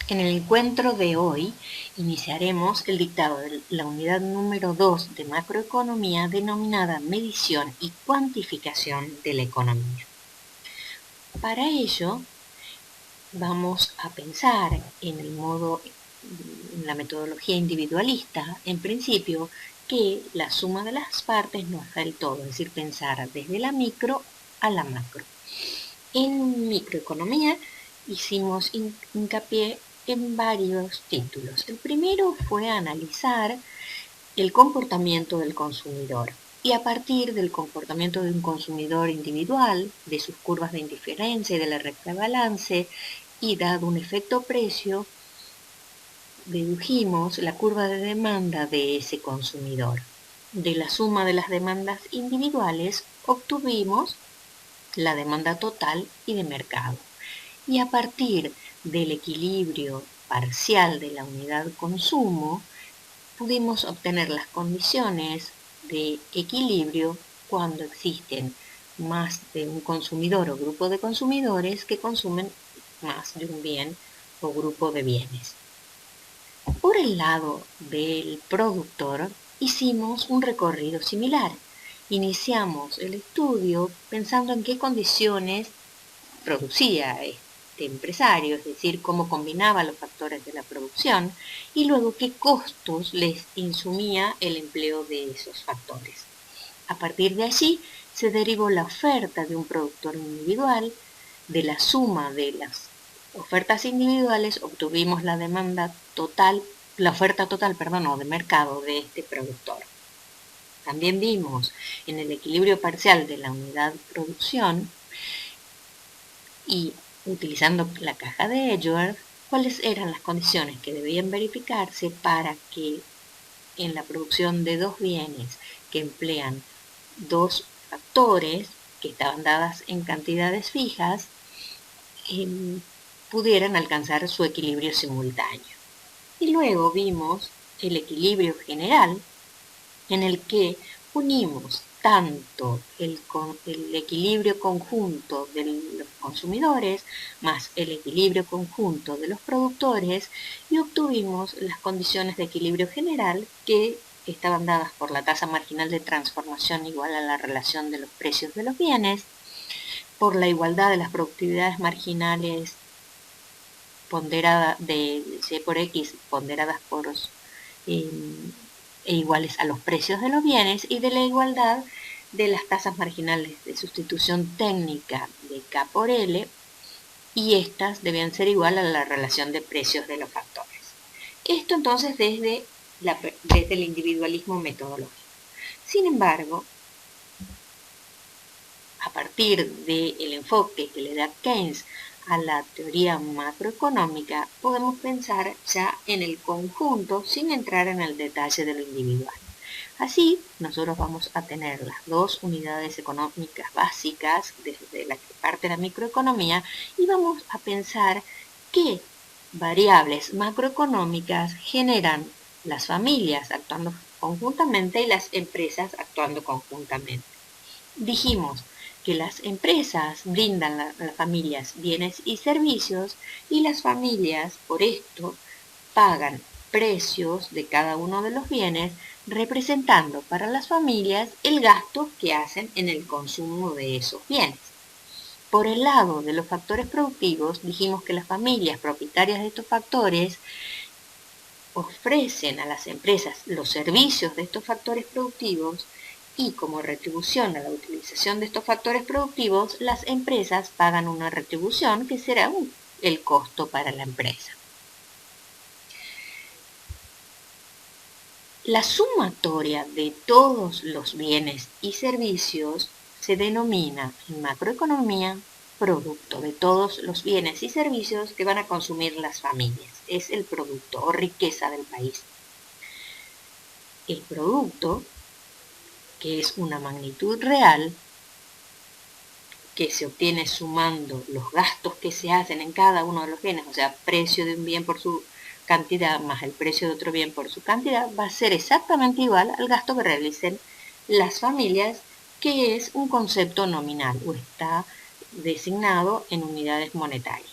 En el encuentro de hoy iniciaremos el dictado de la unidad número 2 de macroeconomía denominada medición y cuantificación de la economía. Para ello vamos a pensar en la metodología individualista, en principio, que la suma de las partes no es del todo, es decir, pensar desde la micro a la macro. En microeconomía hicimos hincapié en varios títulos. El primero fue analizar el comportamiento del consumidor y a partir del comportamiento de un consumidor individual, de sus curvas de indiferencia y de la recta de balance, y dado un efecto precio, dedujimos la curva de demanda de ese consumidor. De la suma de las demandas individuales obtuvimos la demanda total y de mercado. Y a partir del equilibrio parcial de la unidad consumo, pudimos obtener las condiciones de equilibrio cuando existen más de un consumidor o grupo de consumidores que consumen más de un bien o grupo de bienes. Por el lado del productor, hicimos un recorrido similar. Iniciamos el estudio pensando en qué condiciones producía este empresario, es decir, cómo combinaba los factores de la producción y luego qué costos les insumía el empleo de esos factores. A partir de allí se derivó la oferta de un productor individual. De la suma de las ofertas individuales obtuvimos la demanda total, la oferta total, de mercado de este productor. También vimos en el equilibrio parcial de la unidad producción y utilizando la caja de Edgeworth, cuáles eran las condiciones que debían verificarse para que en la producción de dos bienes que emplean dos factores que estaban dadas en cantidades fijas, pudieran alcanzar su equilibrio simultáneo. Y luego vimos el equilibrio general en el que unimos tanto el equilibrio conjunto de los consumidores más el equilibrio conjunto de los productores y obtuvimos las condiciones de equilibrio general que estaban dadas por la tasa marginal de transformación igual a la relación de los precios de los bienes, por la igualdad de las productividades marginales ponderadas de C por X ponderadas por e iguales a los precios de los bienes y de la igualdad de las tasas marginales de sustitución técnica de K por L y estas debían ser igual a la relación de precios de los factores. Esto entonces desde el individualismo metodológico. Sin embargo, a partir del enfoque que le da Keynes a la teoría macroeconómica, podemos pensar ya en el conjunto sin entrar en el detalle de lo individual. Así, nosotros vamos a tener las dos unidades económicas básicas desde la que parte la microeconomía y vamos a pensar qué variables macroeconómicas generan las familias actuando conjuntamente y las empresas actuando conjuntamente. Dijimos que las empresas brindan a las familias bienes y servicios y las familias, por esto, pagan precios de cada uno de los bienes, representando para las familias el gasto que hacen en el consumo de esos bienes. Por el lado de los factores productivos, dijimos que las familias propietarias de estos factores ofrecen a las empresas los servicios de estos factores productivos y como retribución a la utilización de estos factores productivos, las empresas pagan una retribución que será el costo para la empresa. La sumatoria de todos los bienes y servicios se denomina en macroeconomía producto de todos los bienes y servicios que van a consumir las familias. Es el producto o riqueza del país. El producto, que es una magnitud real, que se obtiene sumando los gastos que se hacen en cada uno de los bienes, o sea, precio de un bien por su cantidad más el precio de otro bien por su cantidad, va a ser exactamente igual al gasto que realicen las familias, que es un concepto nominal o está designado en unidades monetarias.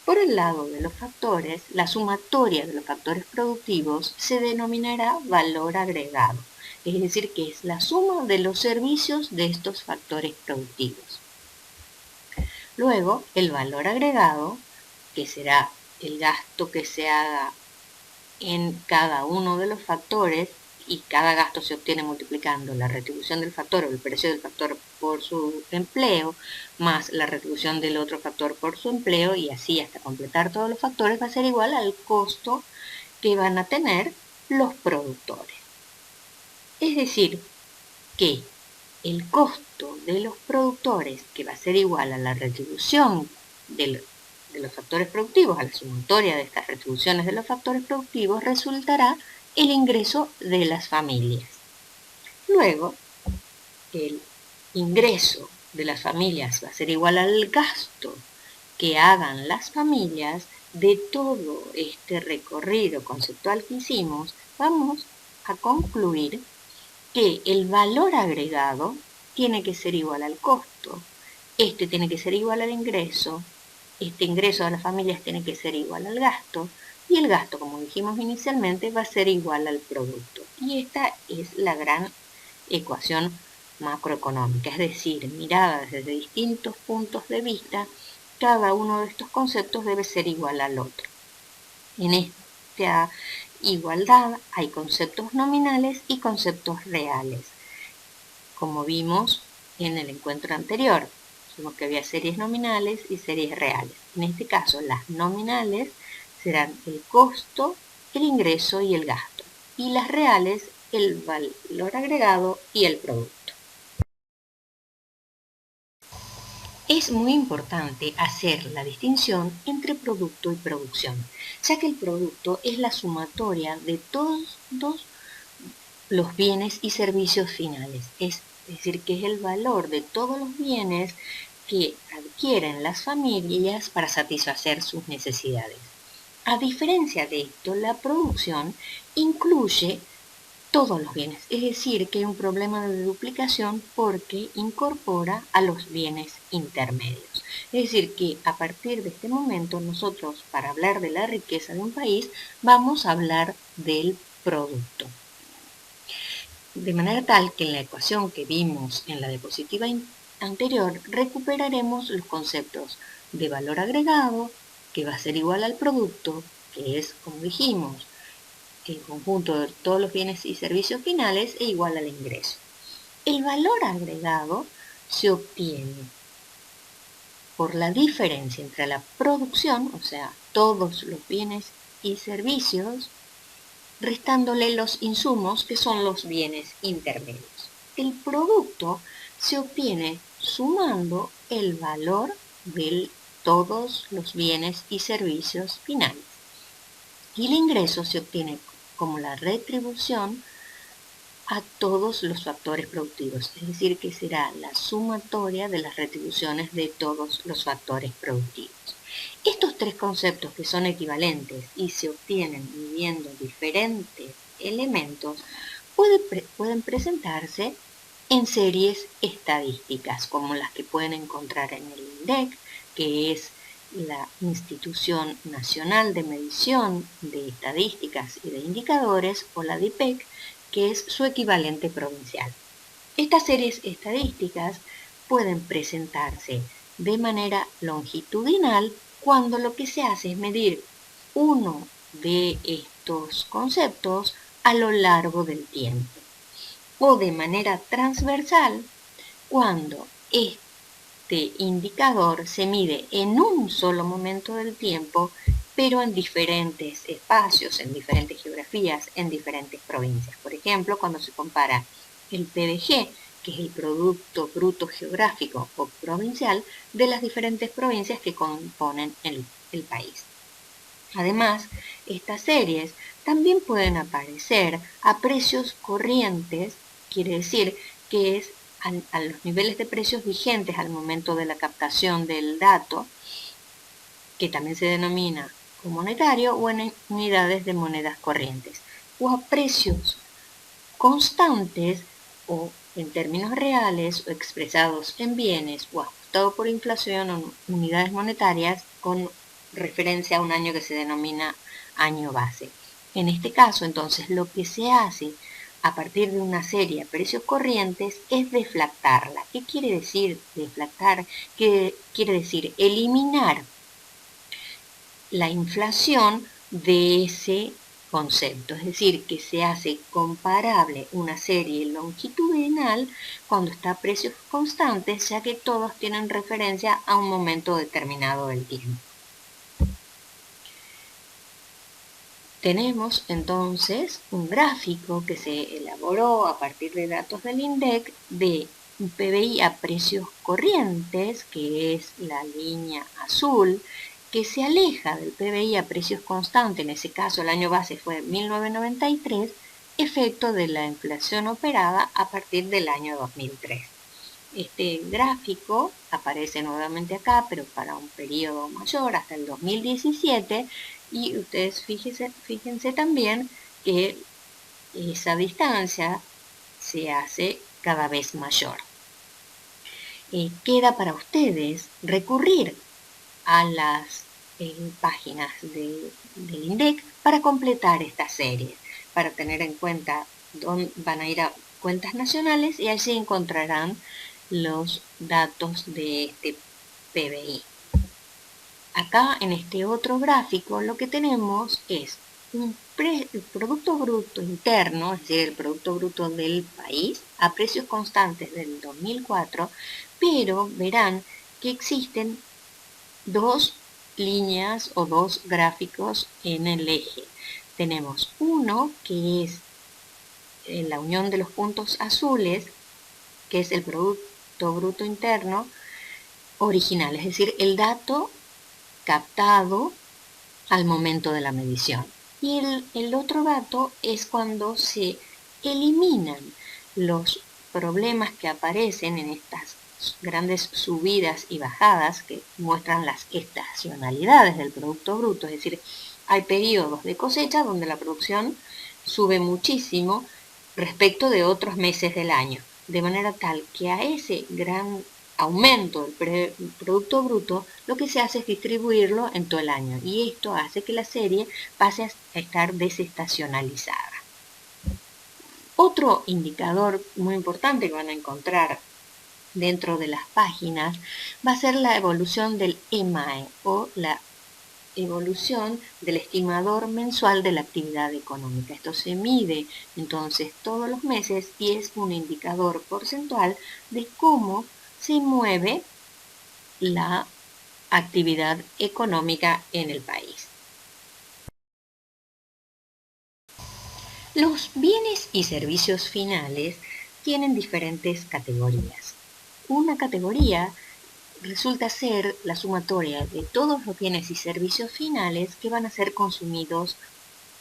Por el lado de los factores, la sumatoria de los factores productivos se denominará valor agregado, es decir, que es la suma de los servicios de estos factores productivos. Luego, el valor agregado, que será el gasto que se haga en cada uno de los factores, y cada gasto se obtiene multiplicando la retribución del factor o el precio del factor por su empleo, más la retribución del otro factor por su empleo, y así hasta completar todos los factores, va a ser igual al costo que van a tener los productores. Es decir, que el costo de los productores, que va a ser igual a la retribución de los factores productivos, a la sumatoria de estas retribuciones de los factores productivos, resultará el ingreso de las familias. Luego, el ingreso de las familias va a ser igual al gasto que hagan las familias. De todo este recorrido conceptual que hicimos, vamos a concluir que el valor agregado tiene que ser igual al costo, este tiene que ser igual al ingreso, este ingreso de las familias tiene que ser igual al gasto, y el gasto, como dijimos inicialmente, va a ser igual al producto. Y esta es la gran ecuación macroeconómica, es decir, mirada desde distintos puntos de vista, cada uno de estos conceptos debe ser igual al otro. En esta igualdad hay conceptos nominales y conceptos reales. Como vimos en el encuentro anterior, vimos que había series nominales y series reales. En este caso, las nominales serán el costo, el ingreso y el gasto, y las reales el valor agregado y el producto. Es muy importante hacer la distinción entre producto y producción, ya que el producto es la sumatoria de todos los bienes y servicios finales, es decir, que es el valor de todos los bienes que adquieren las familias para satisfacer sus necesidades. A diferencia de esto, la producción incluye todos los bienes, es decir, que hay un problema de duplicación porque incorpora a los bienes intermedios. Es decir, que a partir de este momento nosotros, para hablar de la riqueza de un país, vamos a hablar del producto. De manera tal que en la ecuación que vimos en la diapositiva anterior recuperaremos los conceptos de valor agregado, que va a ser igual al producto, que es, como dijimos, el conjunto de todos los bienes y servicios finales, e igual al ingreso. El valor agregado se obtiene por la diferencia entre la producción, o sea, todos los bienes y servicios, restándole los insumos, que son los bienes intermedios. El producto se obtiene sumando el valor de todos los bienes y servicios finales. Y el ingreso se obtiene como la retribución a todos los factores productivos, es decir, que será la sumatoria de las retribuciones de todos los factores productivos. Estos tres conceptos, que son equivalentes y se obtienen midiendo diferentes elementos, pueden presentarse en series estadísticas, como las que pueden encontrar en el INDEC, que es la Institución Nacional de Medición de Estadísticas y de Indicadores, o la DIPEC, que es su equivalente provincial. Estas series estadísticas pueden presentarse de manera longitudinal cuando lo que se hace es medir uno de estos conceptos a lo largo del tiempo, o de manera transversal cuando este indicador se mide en un solo momento del tiempo, pero en diferentes espacios, en diferentes geografías, en diferentes provincias. Por ejemplo, cuando se compara el PBG, que es el Producto Bruto Geográfico o Provincial, de las diferentes provincias que componen el país. Además, estas series también pueden aparecer a precios corrientes, quiere decir que es a los niveles de precios vigentes al momento de la captación del dato, que también se denomina monetario, o en unidades de monedas corrientes, o a precios constantes o en términos reales o expresados en bienes o ajustado por inflación o unidades monetarias con referencia a un año que se denomina año base. En este caso, entonces, lo que se hace a partir de una serie a precios corrientes es deflactarla. ¿Qué quiere decir deflactar? ¿Qué quiere decir? Eliminar la inflación de ese concepto, es decir, que se hace comparable una serie longitudinal cuando está a precios constantes, ya que todos tienen referencia a un momento determinado del tiempo. Tenemos entonces un gráfico que se elaboró a partir de datos del INDEC de un PBI a precios corrientes, que es la línea azul, que se aleja del PBI a precios constantes, en ese caso el año base fue 1993, efecto de la inflación operada a partir del año 2003. Este gráfico aparece nuevamente acá, pero para un periodo mayor, hasta el 2017, y ustedes fíjense también que esa distancia se hace cada vez mayor. Queda para ustedes recurrir a las páginas del INDEC para completar esta serie, para tener en cuenta dónde van a ir a cuentas nacionales y allí encontrarán los datos de este PBI. Acá en este otro gráfico lo que tenemos es el Producto Bruto Interno, es decir, el Producto Bruto del país, a precios constantes del 2004, pero verán que existen dos líneas o dos gráficos en el eje. Tenemos uno que es la unión de los puntos azules, que es el Producto Bruto Interno original, es decir, el dato captado al momento de la medición. Y el otro dato es cuando se eliminan los problemas que aparecen en estas grandes subidas y bajadas que muestran las estacionalidades del Producto Bruto, es decir, hay periodos de cosecha donde la producción sube muchísimo respecto de otros meses del año, de manera tal que a ese gran aumento del Producto Bruto, lo que se hace es distribuirlo en todo el año, y esto hace que la serie pase a estar desestacionalizada. Otro indicador muy importante que van a encontrar dentro de las páginas va a ser la evolución del EMAE, o la evolución del estimador mensual de la actividad económica. Esto se mide entonces todos los meses y es un indicador porcentual de cómo se mueve la actividad económica en el país. Los bienes y servicios finales tienen diferentes categorías. Una categoría resulta ser la sumatoria de todos los bienes y servicios finales que van a ser consumidos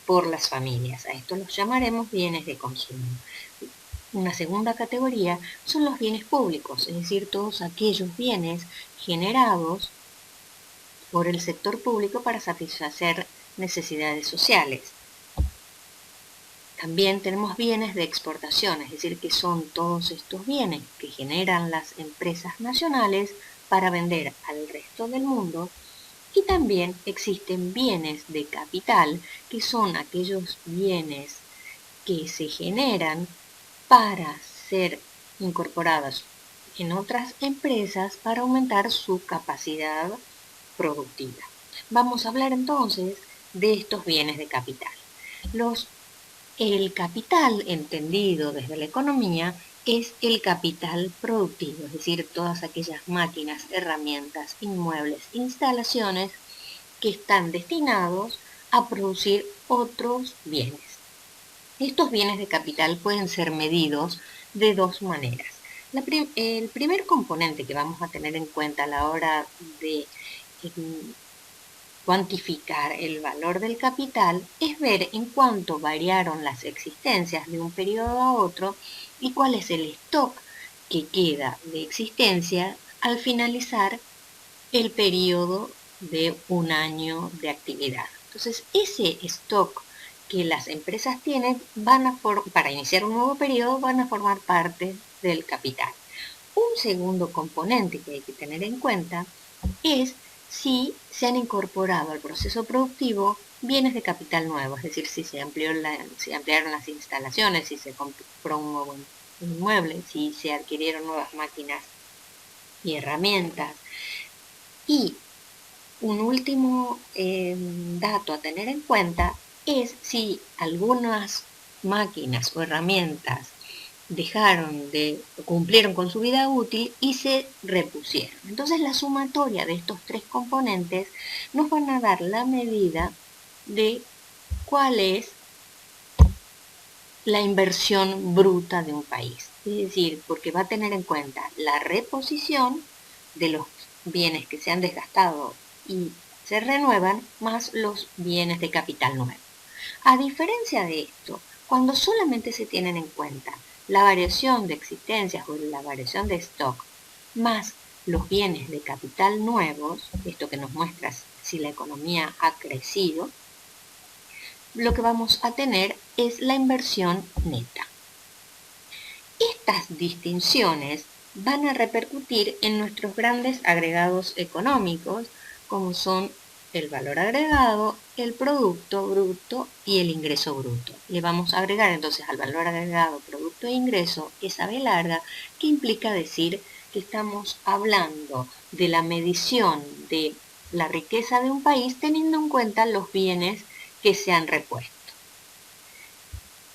por las familias. A esto los llamaremos bienes de consumo. Una segunda categoría son los bienes públicos, es decir, todos aquellos bienes generados por el sector público para satisfacer necesidades sociales. También tenemos bienes de exportación, es decir, que son todos estos bienes que generan las empresas nacionales para vender al resto del mundo. Y también existen bienes de capital, que son aquellos bienes que se generan para ser incorporados en otras empresas para aumentar su capacidad productiva. Vamos a hablar entonces de estos bienes de capital. El capital, entendido desde la economía, es el capital productivo, es decir, todas aquellas máquinas, herramientas, inmuebles, instalaciones que están destinados a producir otros bienes. Estos bienes de capital pueden ser medidos de dos maneras. El primer componente que vamos a tener en cuenta a la hora de cuantificar el valor del capital es ver en cuánto variaron las existencias de un periodo a otro y cuál es el stock que queda de existencia al finalizar el periodo de un año de actividad. Entonces, ese stock que las empresas tienen para iniciar un nuevo periodo van a formar parte del capital. Un segundo componente que hay que tener en cuenta es si se han incorporado al proceso productivo bienes de capital nuevo, es decir, si se ampliaron las instalaciones, si se compró un nuevo inmueble, si se adquirieron nuevas máquinas y herramientas. Y un último dato a tener en cuenta es si algunas máquinas o herramientas cumplieron con su vida útil y se repusieron. Entonces la sumatoria de estos tres componentes nos van a dar la medida de cuál es la inversión bruta de un país. Es decir, porque va a tener en cuenta la reposición de los bienes que se han desgastado y se renuevan, más los bienes de capital nuevo. A diferencia de esto, cuando solamente se tienen en cuenta la variación de existencias o la variación de stock, más los bienes de capital nuevos, esto que nos muestra si la economía ha crecido, lo que vamos a tener es la inversión neta. Estas distinciones van a repercutir en nuestros grandes agregados económicos, como son el valor agregado, el producto bruto y el ingreso bruto. Le vamos a agregar entonces al valor agregado, producto e ingreso esa B larga, que implica decir que estamos hablando de la medición de la riqueza de un país teniendo en cuenta los bienes que se han repuesto.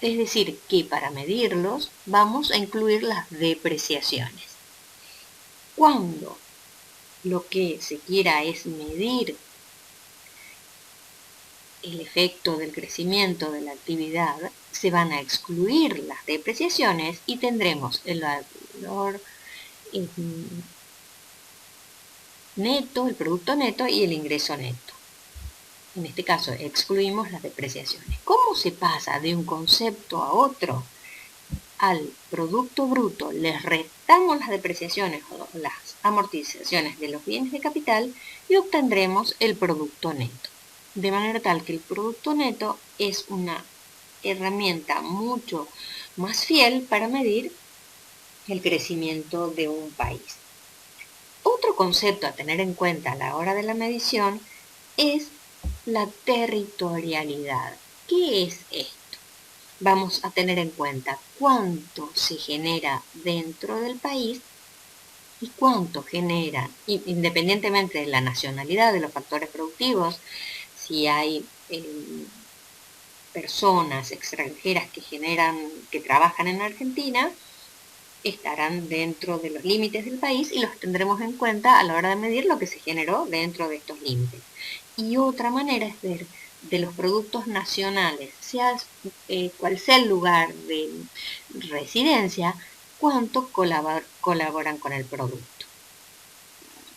Es decir, que para medirlos vamos a incluir las depreciaciones. Cuando lo que se quiera es medir el efecto del crecimiento de la actividad, se van a excluir las depreciaciones y tendremos el valor neto, el producto neto y el ingreso neto. En este caso excluimos las depreciaciones. ¿Cómo se pasa de un concepto a otro? Al producto bruto les restamos las depreciaciones o las amortizaciones de los bienes de capital y obtendremos el producto neto. De manera tal que el producto neto es una herramienta mucho más fiel para medir el crecimiento de un país. Otro concepto a tener en cuenta a la hora de la medición es la territorialidad. ¿Qué es esto? Vamos a tener en cuenta cuánto se genera dentro del país y cuánto genera, independientemente de la nacionalidad de los factores productivos, si hay personas extranjeras que trabajan en Argentina, estarán dentro de los límites del país y los tendremos en cuenta a la hora de medir lo que se generó dentro de estos límites. Y otra manera es ver de los productos nacionales, cual sea el lugar de residencia, cuánto colaboran con el producto.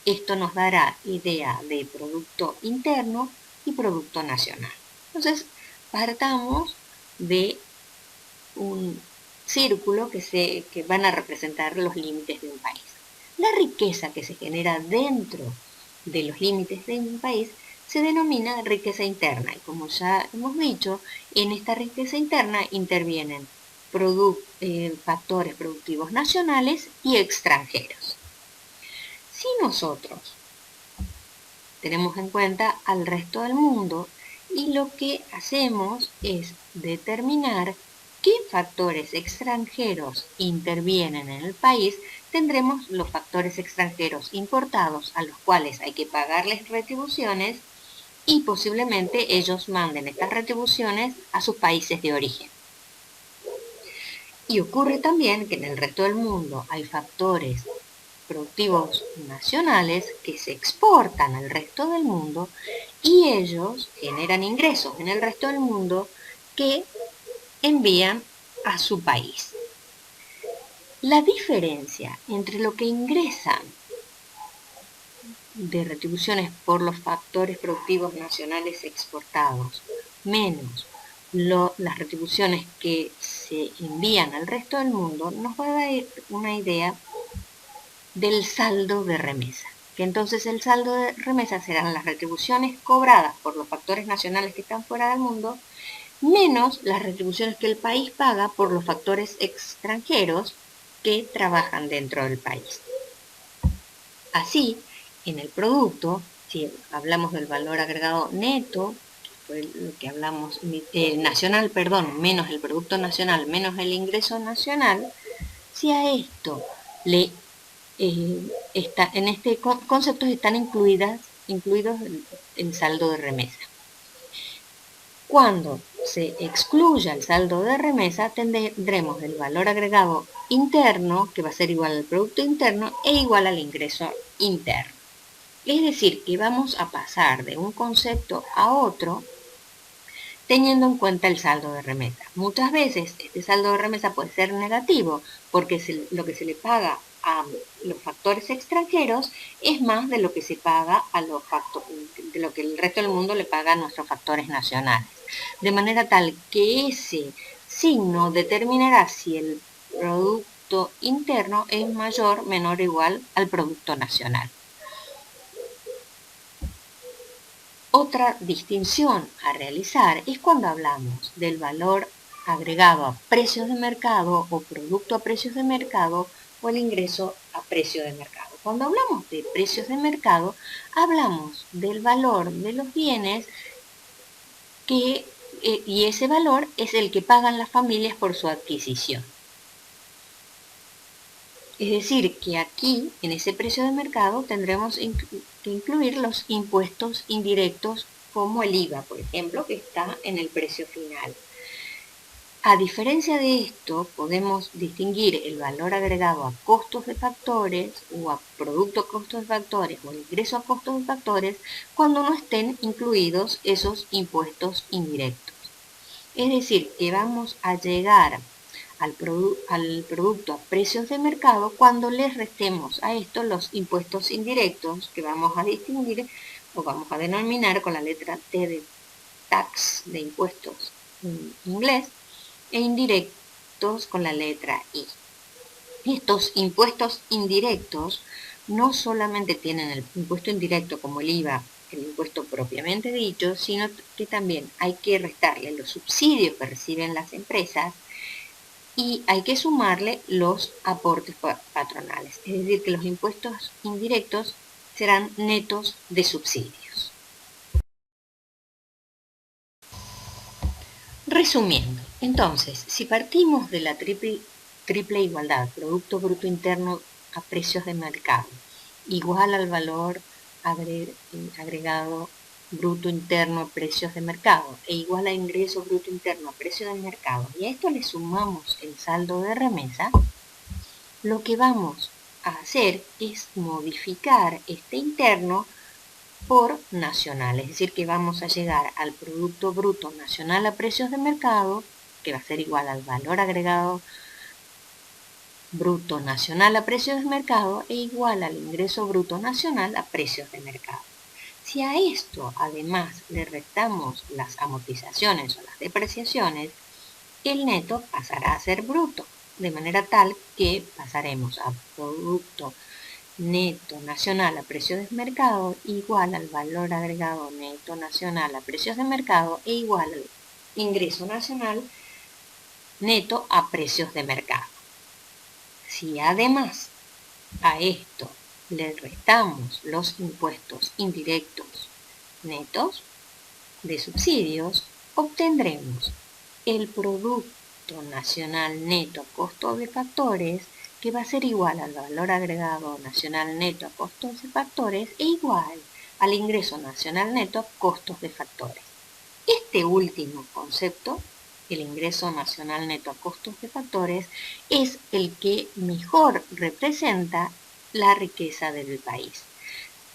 Esto nos dará idea de producto interno y producto nacional. Entonces, partamos de un círculo que van a representar los límites de un país. La riqueza que se genera dentro de los límites de un país se denomina riqueza interna y, como ya hemos dicho, en esta riqueza interna intervienen factores productivos nacionales y extranjeros. Si nosotros tenemos en cuenta al resto del mundo y lo que hacemos es determinar qué factores extranjeros intervienen en el país, tendremos los factores extranjeros importados a los cuales hay que pagarles retribuciones y posiblemente ellos manden estas retribuciones a sus países de origen. Y ocurre también que en el resto del mundo hay factores productivos nacionales que se exportan al resto del mundo y ellos generan ingresos en el resto del mundo que envían a su país. La diferencia entre lo que ingresan de retribuciones por los factores productivos nacionales exportados menos las retribuciones que se envían al resto del mundo nos va a dar una idea del saldo de remesa, que entonces el saldo de remesa serán las retribuciones cobradas por los factores nacionales que están fuera del mundo menos las retribuciones que el país paga por los factores extranjeros que trabajan dentro del país. Así, en el producto, si hablamos del valor agregado neto, que fue lo que hablamos, nacional, perdón, menos el producto nacional, menos el ingreso nacional, si a esto le en este concepto están incluidos el saldo de remesa. Cuando se excluya el saldo de remesa, tendremos el valor agregado interno, que va a ser igual al producto interno, e igual al ingreso interno. Es decir, que vamos a pasar de un concepto a otro teniendo en cuenta el saldo de remesa. Muchas veces este saldo de remesa puede ser negativo porque lo que se le paga a los factores extranjeros es más de lo que se paga a de lo que el resto del mundo le paga a nuestros factores nacionales. De manera tal que ese signo determinará si el producto interno es mayor, menor o igual al producto nacional. Otra distinción a realizar es cuando hablamos del valor agregado a precios de mercado o producto a precios de mercado o el ingreso a precio de mercado. Cuando hablamos de precios de mercado, hablamos del valor de los bienes y ese valor es el que pagan las familias por su adquisición. Es decir, que aquí, en ese precio de mercado, tendremos que incluir los impuestos indirectos como el IVA, por ejemplo, que está en el precio final. A diferencia de esto, podemos distinguir el valor agregado a costos de factores o a producto a costos de factores o el ingreso a costos de factores cuando no estén incluidos esos impuestos indirectos. Es decir, que vamos a llegar al producto a precios de mercado cuando les restemos a esto los impuestos indirectos que vamos a distinguir o vamos a denominar con la letra T de tax, de impuestos en inglés, e indirectos con la letra I. Estos impuestos indirectos no solamente tienen el impuesto indirecto como el IVA, el impuesto propiamente dicho, sino que también hay que restarle los subsidios que reciben las empresas y hay que sumarle los aportes patronales, es decir, que los impuestos indirectos serán netos de subsidios. Resumiendo, entonces, si partimos de la triple igualdad, Producto Bruto Interno a precios de mercado, igual al valor agregado bruto interno a precios de mercado e igual a ingreso bruto interno a precio de mercado, y a esto le sumamos el saldo de remesa, lo que vamos a hacer es modificar este interno por nacional, es decir, que vamos a llegar al Producto Bruto Nacional a precios de mercado, que va a ser igual al valor agregado bruto nacional a precios de mercado e igual al ingreso bruto nacional a precios de mercado. Si a esto además le restamos las amortizaciones o las depreciaciones, el neto pasará a ser bruto, de manera tal que pasaremos a producto neto nacional a precios de mercado igual al valor agregado neto nacional a precios de mercado e igual al ingreso nacional neto a precios de mercado. Si además a esto le restamos los impuestos indirectos netos de subsidios, obtendremos el Producto Nacional Neto a Costo de Factores, que va a ser igual al valor agregado nacional neto a costos de factores e igual al ingreso nacional neto a costos de factores. Este último concepto, el ingreso nacional neto a costos de factores, es el que mejor representa la riqueza del país.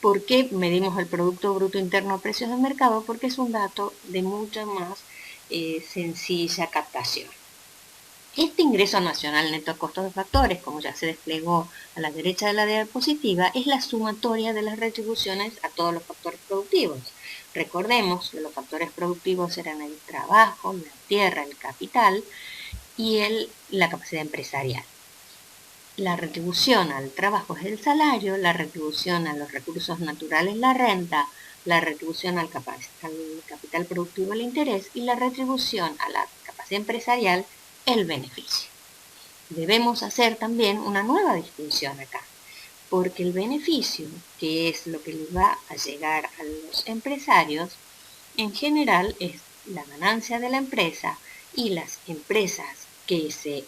¿Por qué medimos el Producto Bruto Interno a precios de mercado? Porque es un dato de mucha más sencilla captación. Este ingreso nacional neto a costos de factores, como ya se desplegó a la derecha de la diapositiva, es la sumatoria de las retribuciones a todos los factores productivos. Recordemos que los factores productivos eran el trabajo, la tierra, el capital y la capacidad empresarial. La retribución al trabajo es el salario, la retribución a los recursos naturales la renta, la retribución al capital productivo el interés y la retribución a la capacidad empresarial el beneficio. Debemos hacer también una nueva distinción acá. porque el beneficio, que es lo que les va a llegar a los empresarios, en general es la ganancia de la empresa, y las empresas que se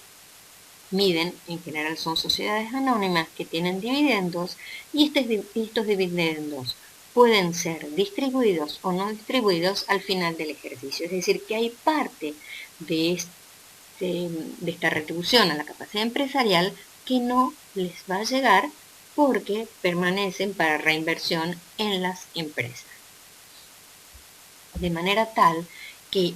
miden en general son sociedades anónimas que tienen dividendos, y estos dividendos pueden ser distribuidos o no distribuidos al final del ejercicio. Es decir, que hay parte de esta retribución a la capacidad empresarial que no les va a llegar porque permanecen para reinversión en las empresas. De manera tal que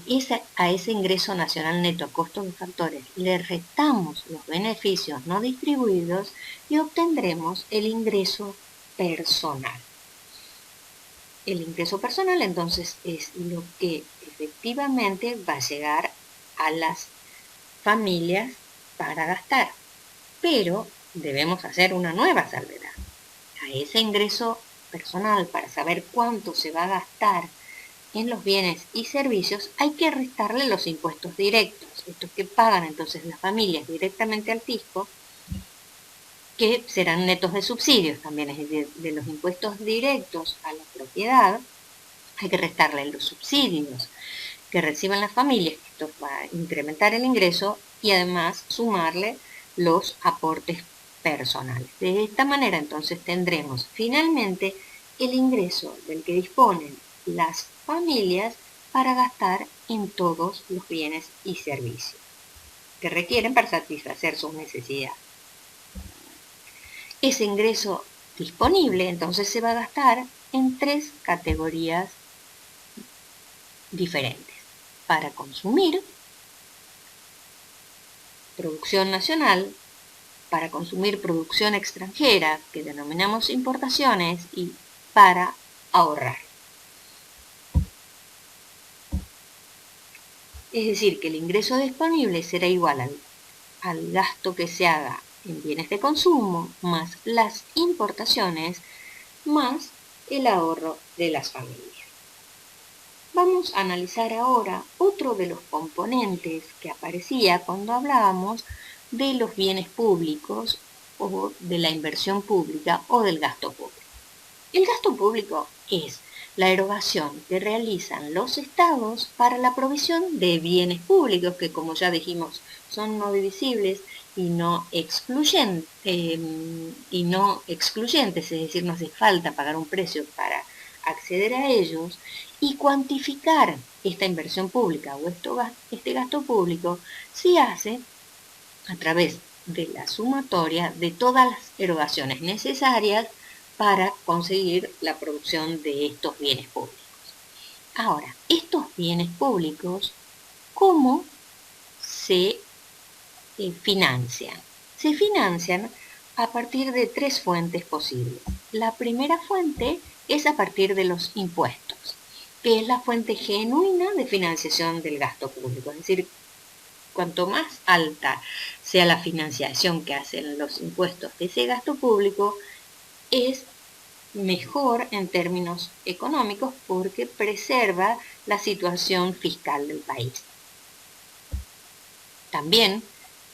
a ese ingreso nacional neto a costos de factores le restamos los beneficios no distribuidos y obtendremos el ingreso personal. El ingreso personal entonces es lo que efectivamente va a llegar a las familias para gastar, pero debemos hacer una nueva salvedad. A ese ingreso personal, para saber cuánto se va a gastar en los bienes y servicios, hay que restarle los impuestos directos, estos que pagan entonces las familias directamente al fisco, que serán netos de subsidios también, es decir, de los impuestos directos a la propiedad, hay que restarle los subsidios que reciban las familias, esto va a incrementar el ingreso, y además sumarle los aportes personales. De esta manera entonces tendremos finalmente el ingreso del que disponen las familias para gastar en todos los bienes y servicios que requieren para satisfacer sus necesidades. Ese ingreso disponible entonces se va a gastar en 3 categorías diferentes: para consumir, producción nacional, para consumir producción extranjera, que denominamos importaciones, y para ahorrar. Es decir, que el ingreso disponible será igual al gasto que se haga en bienes de consumo, más las importaciones, más el ahorro de las familias. Vamos a analizar ahora otro de los componentes que aparecía cuando hablábamos de los bienes públicos o de la inversión pública o del gasto público. El gasto público es la erogación que realizan los estados para la provisión de bienes públicos que, como ya dijimos, son no divisibles y no excluyentes, es decir, no hace falta pagar un precio para acceder a ellos, y cuantificar esta inversión pública o este gasto público se hace a través de la sumatoria de todas las erogaciones necesarias para conseguir la producción de estos bienes públicos. Ahora, estos bienes públicos, ¿cómo se financian? Se financian a partir de 3 fuentes posibles. La primera fuente es a partir de los impuestos, que es la fuente genuina de financiación del gasto público. Es decir, cuanto más alta sea la financiación que hacen los impuestos de ese gasto público, es mejor en términos económicos porque preserva la situación fiscal del país. También,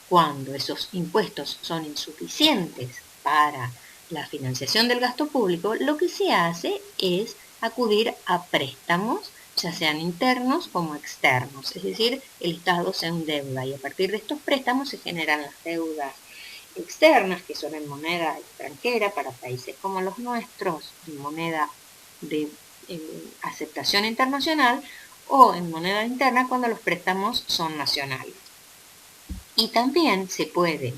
cuando esos impuestos son insuficientes para la financiación del gasto público, lo que se hace es acudir a préstamos, ya sean internos como externos. Es decir, el Estado se endeuda y a partir de estos préstamos se generan las deudas externas, que son en moneda extranjera para países como los nuestros, en moneda de aceptación internacional, o en moneda interna cuando los préstamos son nacionales. Y también se puede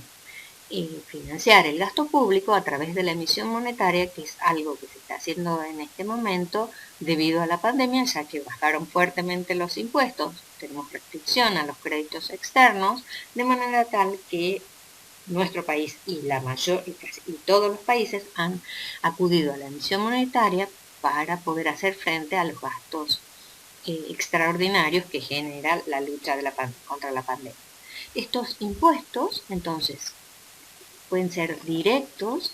financiar el gasto público a través de la emisión monetaria, que es algo que se está haciendo en este momento debido a la pandemia, ya que bajaron fuertemente los impuestos, tenemos restricción a los créditos externos, de manera tal que nuestro país y todos los países han acudido a la emisión monetaria para poder hacer frente a los gastos extraordinarios que genera la lucha contra la pandemia. Estos impuestos, entonces, pueden ser directos,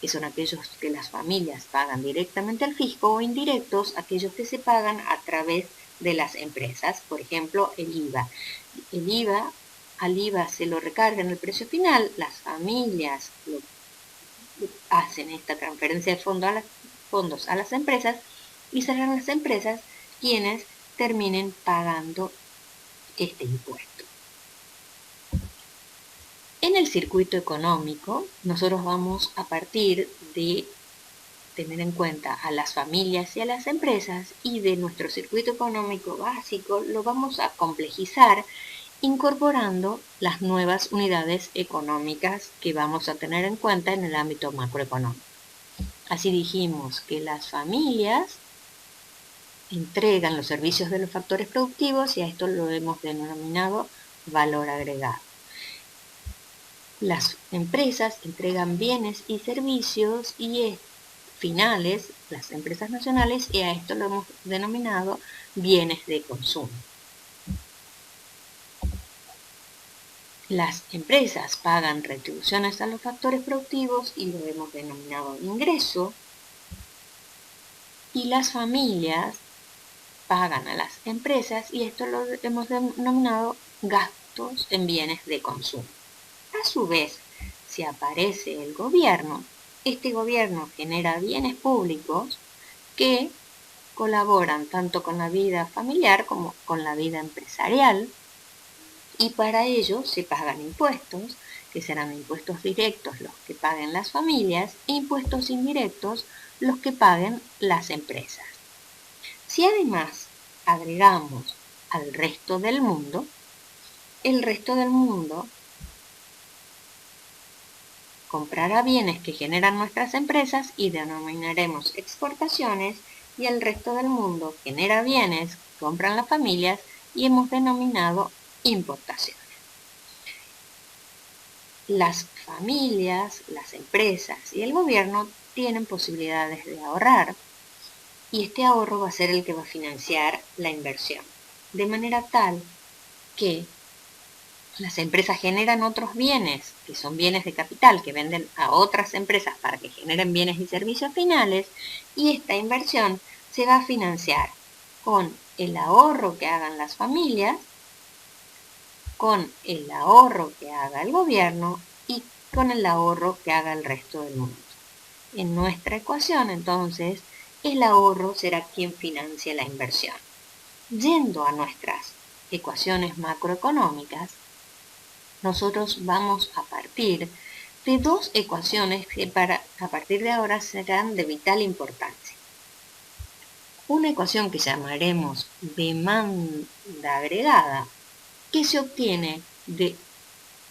que son aquellos que las familias pagan directamente al fisco, o indirectos, aquellos que se pagan a través de las empresas, por ejemplo, el IVA. Al IVA se lo recarga en el precio final, las familias lo hacen esta transferencia de fondos a las empresas y serán las empresas quienes terminen pagando este impuesto. En el circuito económico, nosotros vamos a partir de tener en cuenta a las familias y a las empresas, y de nuestro circuito económico básico lo vamos a complejizar incorporando las nuevas unidades económicas que vamos a tener en cuenta en el ámbito macroeconómico. Así dijimos que las familias entregan los servicios de los factores productivos y a esto lo hemos denominado valor agregado. Las empresas entregan bienes y servicios finales, las empresas nacionales, y a esto lo hemos denominado bienes de consumo. Las empresas pagan retribuciones a los factores productivos y lo hemos denominado ingreso, y las familias pagan a las empresas y esto lo hemos denominado gastos en bienes de consumo. A su vez, si aparece el gobierno, este gobierno genera bienes públicos que colaboran tanto con la vida familiar como con la vida empresarial, y para ello se pagan impuestos, que serán impuestos directos los que paguen las familias e impuestos indirectos los que paguen las empresas. Si además agregamos al resto del mundo, el resto del mundo comprará bienes que generan nuestras empresas y denominaremos exportaciones, y el resto del mundo genera bienes que compran las familias y hemos denominado importaciones. Las familias, las empresas y el gobierno tienen posibilidades de ahorrar, y este ahorro va a ser el que va a financiar la inversión, de manera tal que las empresas generan otros bienes, que son bienes de capital, que venden a otras empresas para que generen bienes y servicios finales, y esta inversión se va a financiar con el ahorro que hagan las familias, con el ahorro que haga el gobierno y con el ahorro que haga el resto del mundo. En nuestra ecuación, entonces, el ahorro será quien financie la inversión. Yendo a nuestras ecuaciones macroeconómicas, nosotros vamos a partir de dos ecuaciones que a partir de ahora serán de vital importancia. Una ecuación que llamaremos demanda agregada, que se obtiene de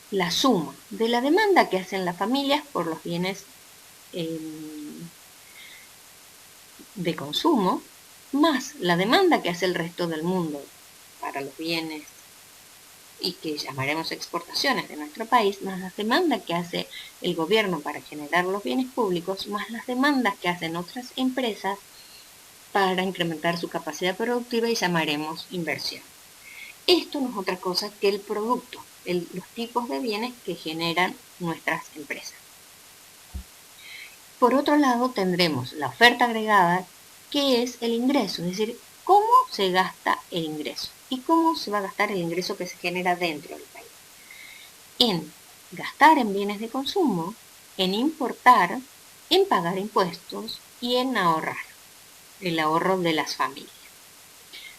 la suma de la demanda que hacen las familias por los bienes de consumo, más la demanda que hace el resto del mundo para los bienes y que llamaremos exportaciones de nuestro país, más las demandas que hace el gobierno para generar los bienes públicos, más las demandas que hacen otras empresas para incrementar su capacidad productiva, y llamaremos inversión. Esto no es otra cosa que el producto, los tipos de bienes que generan nuestras empresas. Por otro lado, tendremos la oferta agregada, que es el ingreso, es decir, cómo se gasta el ingreso y cómo se va a gastar el ingreso que se genera dentro del país. En gastar en bienes de consumo, en importar, en pagar impuestos y en ahorrar, el ahorro de las familias.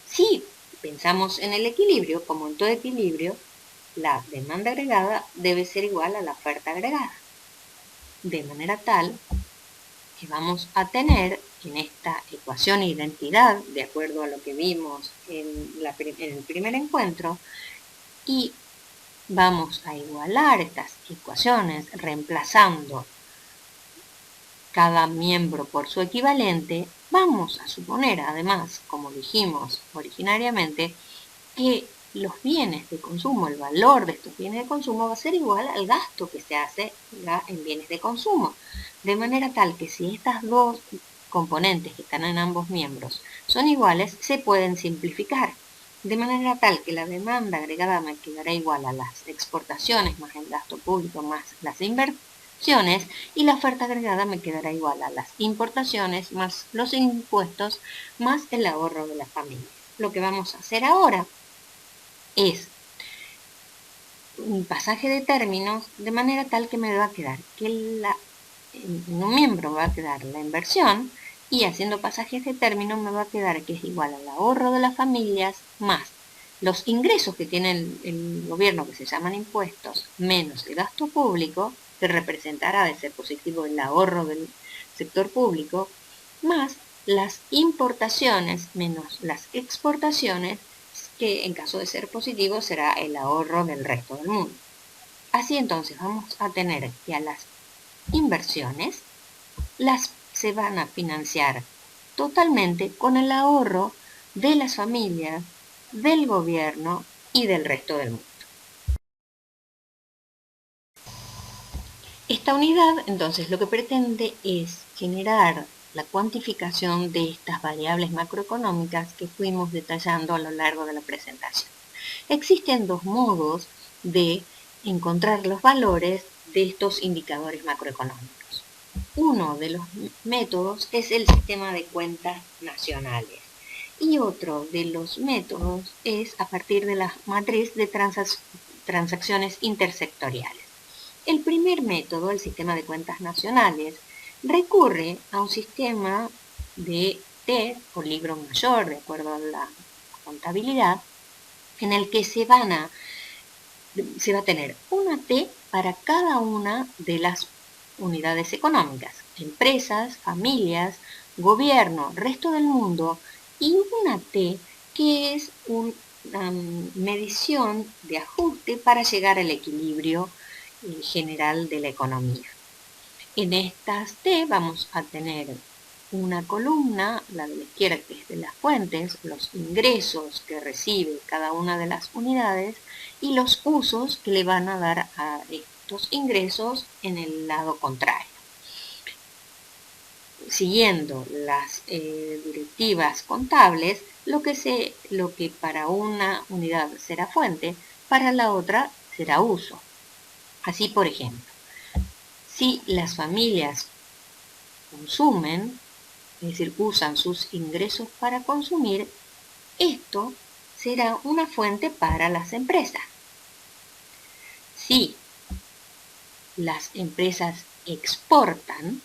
Si pensamos en el equilibrio, como en todo equilibrio, la demanda agregada debe ser igual a la oferta agregada, de manera tal que vamos a tener en esta ecuación identidad, de acuerdo a lo que vimos en el primer encuentro, y vamos a igualar estas ecuaciones reemplazando cada miembro por su equivalente. Vamos a suponer, además, como dijimos originariamente, que los bienes de consumo, el valor de estos bienes de consumo va a ser igual al gasto que se hace en bienes de consumo. De manera tal que si estas dos componentes que están en ambos miembros son iguales, se pueden simplificar. De manera tal que la demanda agregada me quedará igual a las exportaciones más el gasto público más las inversiones, y la oferta agregada me quedará igual a las importaciones más los impuestos más el ahorro de la familia. Lo que vamos a hacer ahora es un pasaje de términos de manera tal que me va a quedar que en un miembro va a quedar la inversión y haciendo pasajes de término me va a quedar que es igual al ahorro de las familias más los ingresos que tiene el gobierno, que se llaman impuestos, menos el gasto público, que representará de ser positivo el ahorro del sector público, más las importaciones menos las exportaciones, que en caso de ser positivo será el ahorro del resto del mundo. Así entonces vamos a tener que a las inversiones las se van a financiar totalmente con el ahorro de las familias, del gobierno y del resto del mundo. Esta unidad entonces lo que pretende es generar la cuantificación de estas variables macroeconómicas que fuimos detallando a lo largo de la presentación. Existen dos modos de encontrar los valores de estos indicadores macroeconómicos. Uno de los métodos es el sistema de cuentas nacionales y otro de los métodos es a partir de la matriz de transacciones intersectoriales. El primer método, el sistema de cuentas nacionales, recurre a un sistema de T o libro mayor, de acuerdo a la contabilidad, en el que se va a tener una T para cada una de las unidades económicas, empresas, familias, gobierno, resto del mundo, y una T que es una medición de ajuste para llegar al equilibrio general de la economía. En estas T vamos a tener una columna, la de la izquierda, que es de las fuentes, los ingresos que recibe cada una de las unidades y los usos que le van a dar a estos ingresos en el lado contrario. Siguiendo las directivas contables, lo que para una unidad será fuente, para la otra será uso. Así, por ejemplo, si las familias consumen, es decir, usan sus ingresos para consumir, esto será una fuente para las empresas. Si las empresas exportan,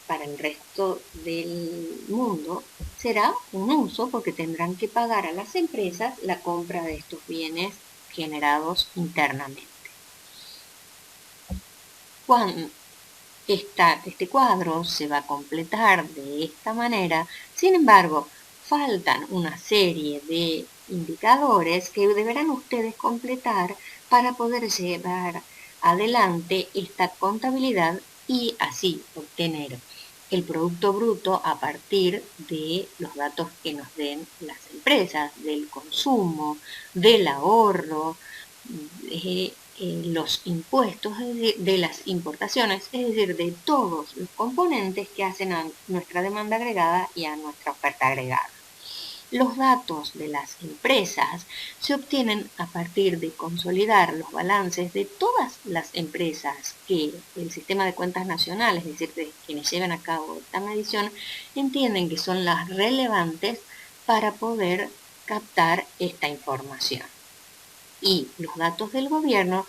para el resto del mundo será un uso porque tendrán que pagar a las empresas la compra de estos bienes generados internamente. Cuando este cuadro se va a completar de esta manera, sin embargo, faltan una serie de indicadores que deberán ustedes completar para poder llevar adelante esta contabilidad y así obtener el producto bruto a partir de los datos que nos den las empresas, del consumo, del ahorro, los impuestos de las importaciones, es decir, de todos los componentes que hacen a nuestra demanda agregada y a nuestra oferta agregada. Los datos de las empresas se obtienen a partir de consolidar los balances de todas las empresas que el sistema de cuentas nacional, es decir, de quienes llevan a cabo esta medición, entienden que son las relevantes para poder captar esta información. Y los datos del gobierno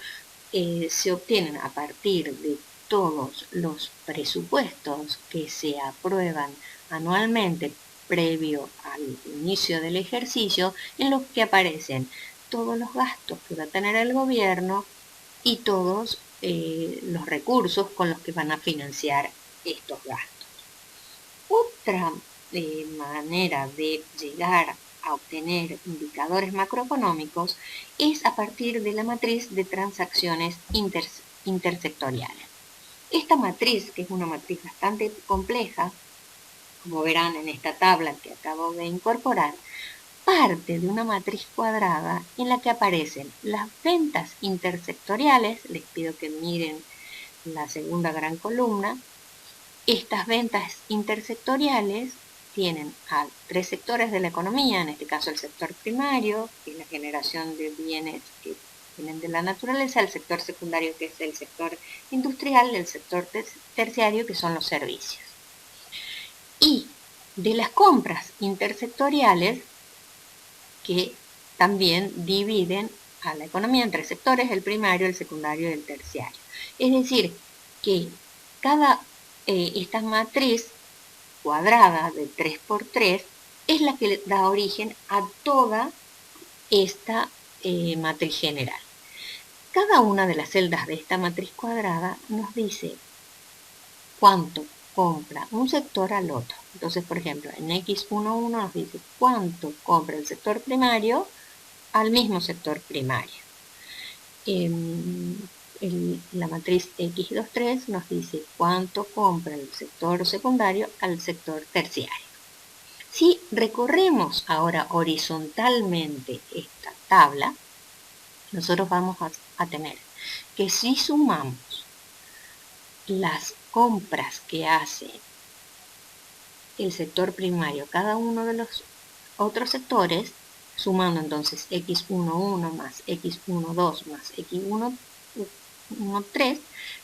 se obtienen a partir de todos los presupuestos que se aprueban anualmente previo al inicio del ejercicio, en los que aparecen todos los gastos que va a tener el gobierno y todos los recursos con los que van a financiar estos gastos. Otra manera de llegar a obtener indicadores macroeconómicos es a partir de la matriz de transacciones intersectoriales. Esta matriz, que es una matriz bastante compleja, como verán en esta tabla que acabo de incorporar, parte de una matriz cuadrada en la que aparecen las ventas intersectoriales. Les pido que miren la segunda gran columna. Estas ventas intersectoriales tienen a tres sectores de la economía, en este caso el sector primario, que es la generación de bienes que vienen de la naturaleza, el sector secundario, que es el sector industrial, y el sector terciario, que son los servicios. Y de las compras intersectoriales, que también dividen a la economía en tres sectores, el primario, el secundario y el terciario. Es decir, que esta matriz cuadrada de 3 por 3 es la que da origen a toda esta matriz general. Cada una de las celdas de esta matriz cuadrada nos dice cuánto compra un sector al otro. Entonces, por ejemplo, en X11 nos dice cuánto compra el sector primario al mismo sector primario. La matriz X23 nos dice cuánto compra el sector secundario al sector terciario. Si recorremos ahora horizontalmente esta tabla, nosotros vamos a tener que si sumamos las compras que hace el sector primario, cada uno de los otros sectores, sumando entonces X11 más X12 más X13,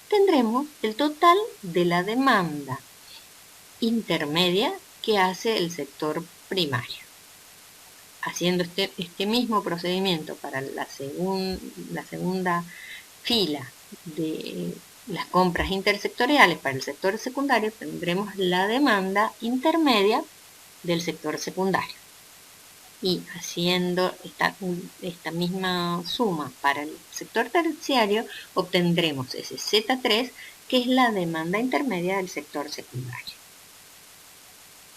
tendremos el total de la demanda intermedia que hace el sector primario. Haciendo este mismo procedimiento para la segunda fila de las compras intersectoriales para el sector secundario, tendremos la demanda intermedia del sector secundario. Y haciendo esta misma suma para el sector terciario, obtendremos ese Z3, que es la demanda intermedia del sector secundario.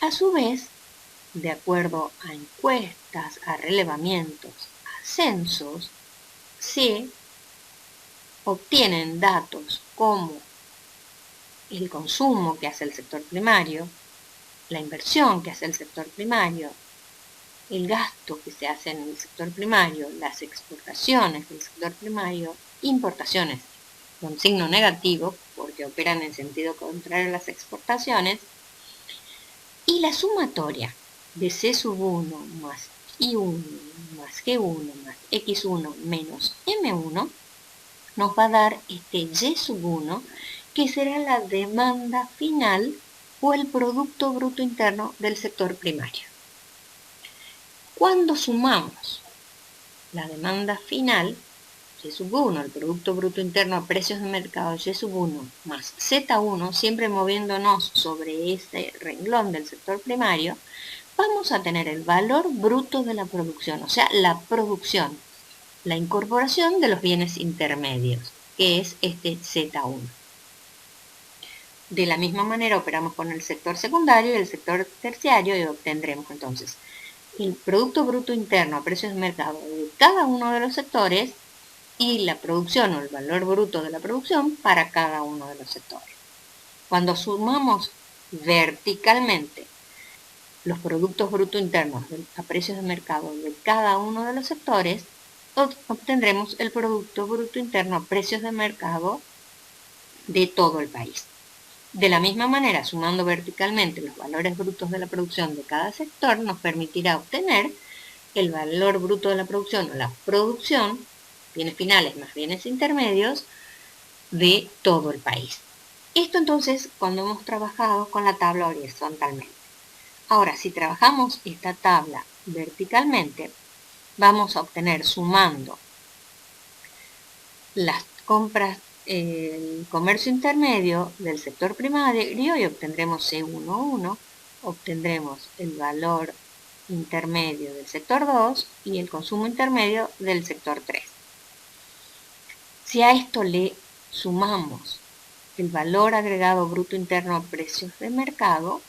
A su vez, de acuerdo a encuestas, a relevamientos, a censos, se obtienen datos como el consumo que hace el sector primario, la inversión que hace el sector primario, el gasto que se hace en el sector primario, las exportaciones del sector primario, importaciones con signo negativo, porque operan en sentido contrario a las exportaciones, y la sumatoria de C1 más I1 más G1 más X1 menos M1 nos va a dar este Y1, que será la demanda final o el Producto Bruto Interno del sector primario. Cuando sumamos la demanda final, Y1, el Producto Bruto Interno a precios de mercado Y1 más Z1, siempre moviéndonos sobre este renglón del sector primario, vamos a tener el valor bruto de la producción, o sea, la producción, la incorporación de los bienes intermedios, que es este Z1. De la misma manera operamos con el sector secundario y el sector terciario y obtendremos entonces el Producto Bruto Interno a precios de mercado de cada uno de los sectores y la producción o el valor bruto de la producción para cada uno de los sectores. Cuando sumamos verticalmente los productos bruto internos a precios de mercado de cada uno de los sectores, obtendremos el Producto Bruto Interno a precios de mercado de todo el país. De la misma manera, sumando verticalmente los valores brutos de la producción de cada sector, nos permitirá obtener el valor bruto de la producción o la producción, bienes finales más bienes intermedios, de todo el país. Esto entonces cuando hemos trabajado con la tabla horizontalmente. Ahora, si trabajamos esta tabla verticalmente, vamos a obtener, sumando las compras, el comercio intermedio del sector primario, y obtendremos C11, obtendremos el valor intermedio del sector 2 y el consumo intermedio del sector 3. Si a esto le sumamos el valor agregado bruto interno a precios de mercado,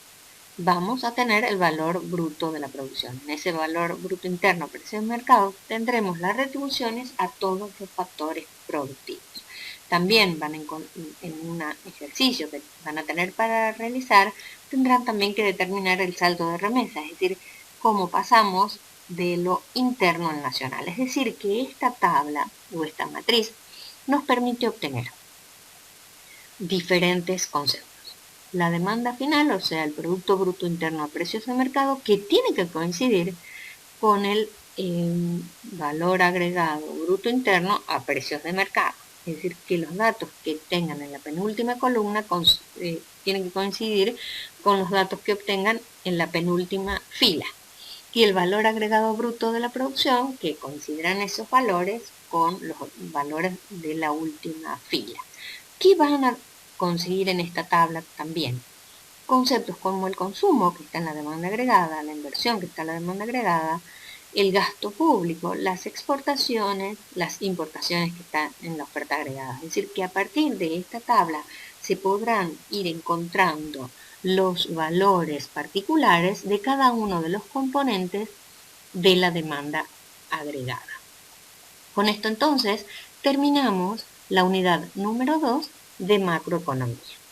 vamos a tener el valor bruto de la producción. En ese valor bruto interno a precios de mercado tendremos las retribuciones a todos los factores productivos. También van en un ejercicio que van a tener para realizar, tendrán también que determinar el saldo de remesa, es decir, cómo pasamos de lo interno al nacional. Es decir, que esta tabla o esta matriz nos permite obtener diferentes conceptos. La demanda final, o sea, el Producto Bruto Interno a precios de mercado, que tiene que coincidir con el valor agregado bruto interno a precios de mercado. Es decir, que los datos que tengan en la penúltima columna tienen que coincidir con los datos que obtengan en la penúltima fila. Y el valor agregado bruto de la producción, que coincidirán esos valores con los valores de la última fila. ¿Qué van a conseguir en esta tabla también conceptos como el consumo, que está en la demanda agregada, la inversión, que está en la demanda agregada, el gasto público, las exportaciones, las importaciones que están en la oferta agregada. Es decir, que a partir de esta tabla se podrán ir encontrando los valores particulares de cada uno de los componentes de la demanda agregada. Con esto entonces terminamos la unidad número 2 de macroeconomía.